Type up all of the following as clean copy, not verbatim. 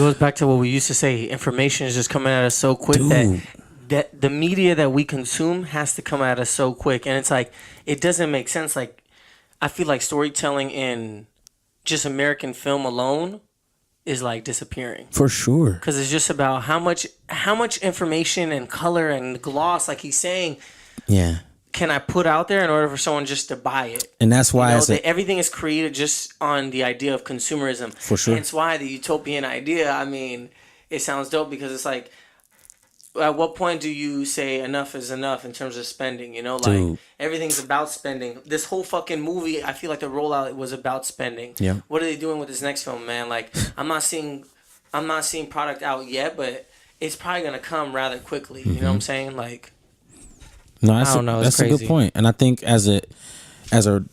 goes back to what we used to say. Information is just coming at us so quick Dude. that the media that we consume has to come at us so quick, and it's like it doesn't make sense. Like I feel like storytelling in just American film alone is like disappearing For sure. because it's just about how much information and color and gloss, like he's saying, Yeah. can I put out there in order for someone just to buy it? And that's why Everything is created just on the idea of consumerism. For sure. Hence why the utopian idea, I mean, it sounds dope because it's like, at what point do you say enough is enough in terms of spending? You know, like Dude. everything's about spending. This whole fucking movie, I feel like the rollout was about spending. Yeah. What are they doing with this next film, man? Like, I'm not seeing product out yet, but it's probably gonna come rather quickly. You know what I'm saying? Like, No, I don't know, it's that's a good crazy. point. And I think as a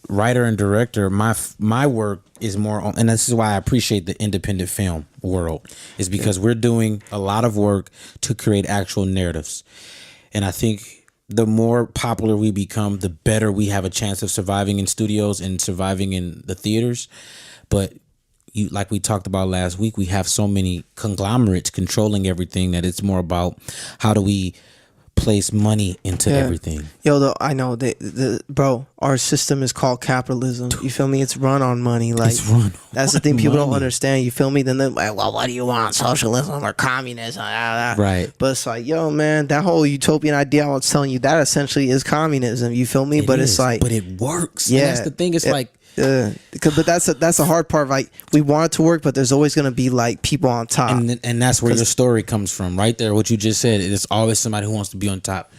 writer and director, my work is more on, and this is why I appreciate the independent film world, is because we're doing a lot of work to create actual narratives. And I think the more popular we become, the better we have a chance of surviving in studios and surviving in the theaters. But you, like we talked about last week, we have so many conglomerates controlling everything that it's more about how do we place money into everything. Yo, I know the bro. Our system is called capitalism. You feel me? It's run on money. Like It's run that's the on thing people don't money. understand. You feel me? Then they're like, well, what do you want? Socialism or communism? Right. But it's like, yo, man, that whole utopian idea I was telling you, that essentially is communism. You feel me? But is, it's like, but it works. yeah, And that's the thing. It's like, but that's a hard part. Like we want it to work, but there's always gonna be like people on top. and that's where your story comes from, right there. What you just said. It's always somebody who wants to be on top,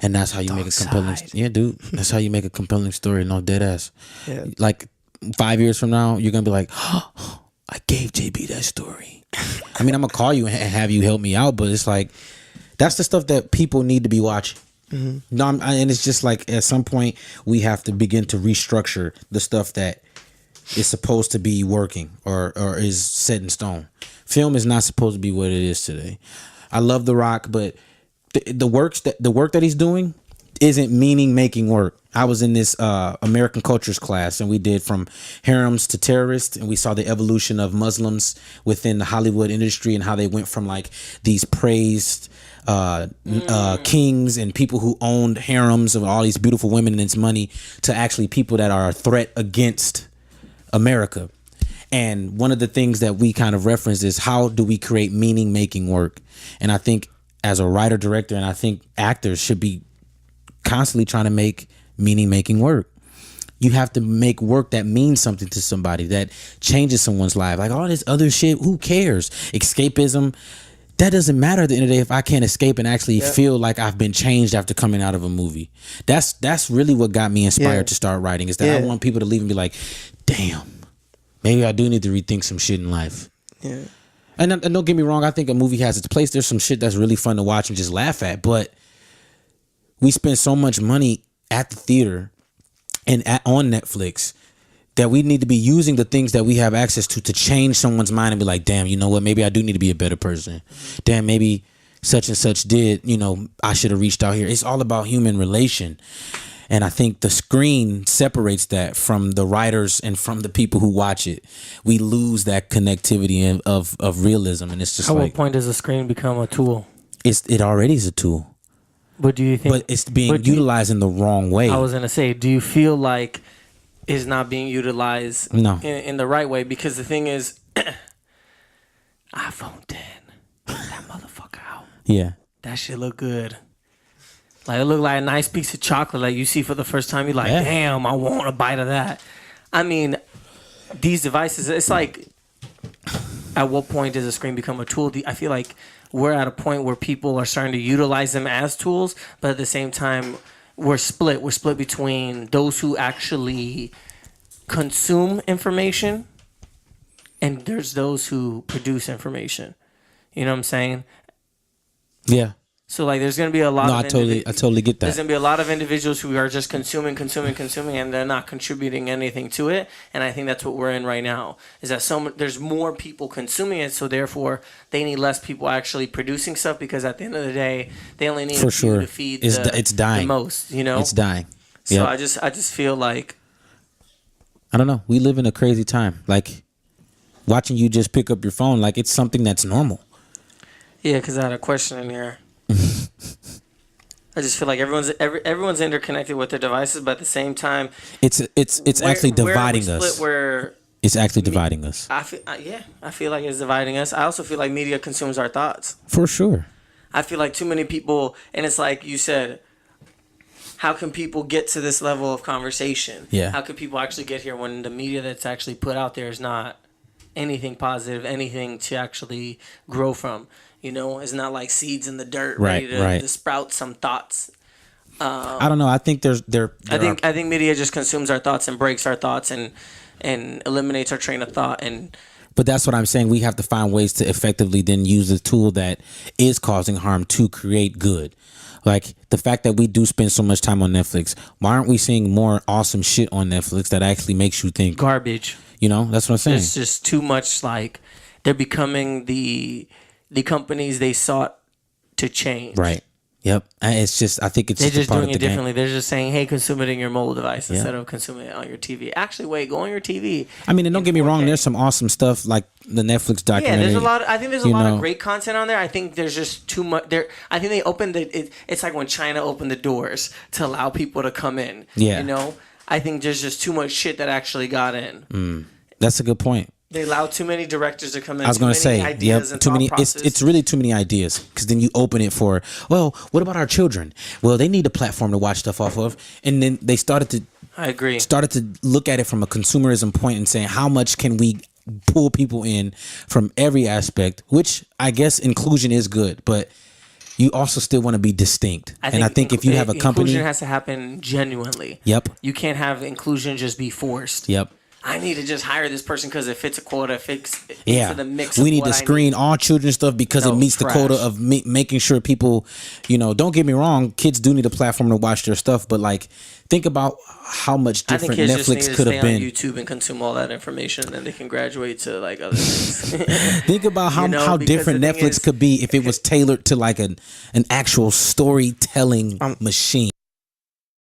and that's how you make a compelling. side. Yeah, dude. That's how you make a compelling story. No, dead ass. Yeah. Like 5 years from now, you're gonna be like, oh, I gave JB that story. I mean, I'm gonna call you and have you help me out, but it's like that's the stuff that people need to be watching. No, and it's just like at some point we have to begin to restructure the stuff that is supposed to be working or is set in stone. Film is not supposed to be what it is today. I love The Rock, but the work that he's doing isn't meaning making work. I was in this American cultures class, and we did from harems to terrorists, and we saw the evolution of Muslims within the Hollywood industry and how they went from like these praised kings and people who owned harems of all these beautiful women and its money to actually people that are a threat against America. And one of the things that we kind of reference is how do we create meaning making work? And I think as a writer director, and I think actors should be constantly trying to make meaning making work. You have to make work that means something to somebody, that changes someone's life. Like all this other shit, who cares? Escapism, that doesn't matter at the end of the day if I can't escape and actually feel like I've been changed after coming out of a movie. That's really what got me inspired to start writing, is that I want people to leave and be like, damn, maybe I do need to rethink some shit in life. Yeah. And don't get me wrong, I think a movie has its place. There's some shit that's really fun to watch and just laugh at, but we spend so much money at the theater and on Netflix that we need to be using the things that we have access to change someone's mind and be like, damn, you know what? Maybe I do need to be a better person. Damn, maybe such and such did, I should have reached out here. It's all about human relation. And I think the screen separates that from the writers and from the people who watch it. We lose that connectivity of realism. And it's just at what point does the screen become a tool? it already is a tool. But do you think? But it's being utilized in the wrong way. I was gonna say, do you feel like it's not being utilized in the right way? Because the thing is, iPhone 10, that motherfucker out. Yeah. That shit look good. Like it looked like a nice piece of chocolate. Like you see for the first time, you're like, damn, I want a bite of that. I mean, these devices, it's like, at what point does a screen become a tool? I feel like we're at a point where people are starting to utilize them as tools, but at the same time, we're split. We're split between those who actually consume information and there's those who produce information. You know what I'm saying? Yeah. So like, there's gonna be a lot. No, I totally get that. There's gonna be a lot of individuals who are just consuming, and they're not contributing anything to it. And I think that's what we're in right now. Is that there's more people consuming it, so therefore they need less people actually producing stuff, because at the end of the day, they only need For sure. to feed It's dying. the most. It's dying. So Yep. I just feel like, I don't know. We live in a crazy time. Like, watching you just pick up your phone like it's something that's normal. Yeah, because I had a question in here. I just feel like everyone's interconnected with their devices, but at the same time, It's actually dividing where we us. split where It's actually dividing us. I feel like it's dividing us. I also feel like media consumes our thoughts. For sure. I feel like too many people, and it's like you said, how can people get to this level of conversation? Yeah. How can people actually get here when the media that's actually put out there is not anything positive, anything to actually grow from? You know, it's not like seeds in the dirt ready to sprout some thoughts. I don't know. I think I think media just consumes our thoughts and breaks our thoughts and eliminates our train of thought. But that's what I'm saying. We have to find ways to effectively then use the tool that is causing harm to create good. Like the fact that we do spend so much time on Netflix. Why aren't we seeing more awesome shit on Netflix that actually makes you think? Garbage. You know, that's what I'm saying. It's just too much. Like they're becoming the companies they sought to change. Right. Yep. It's just, I think it's they're just just part doing of it the differently. game. They're just saying, "Hey, consume it in your mobile device instead of consuming it on your TV." Actually, wait, go on your TV. I mean, and don't get me wrong. There's some awesome stuff like the Netflix documentary. Yeah, there's a lot. I think there's a lot of great content on there. I think there's just too much. I think they opened it's like when China opened the doors to allow people to come in. Yeah. You know, I think there's just too much shit that actually got in. That's a good point. They allow too many directors to come in. I was going to say, too many. It's really too many ideas because then you open it for, well, what about our children? Well, they need a platform to watch stuff off of, and then they started to look at it from a consumerism point and saying, how much can we pull people in from every aspect? Which I guess inclusion is good, but you also still want to be distinct. I think if you have a company, inclusion has to happen genuinely. Yep. You can't have inclusion just be forced. Yep. I need to just hire this person because it fits a quota, fits into the mix. We need to screen all children's stuff because it meets the quota of making sure people, don't get me wrong, kids do need a platform to watch their stuff, but like think about how much different Netflix could have been. On YouTube and consume all that information, and then they can graduate to like other things. Think about how different Netflix could be if it was tailored to like an actual storytelling machine.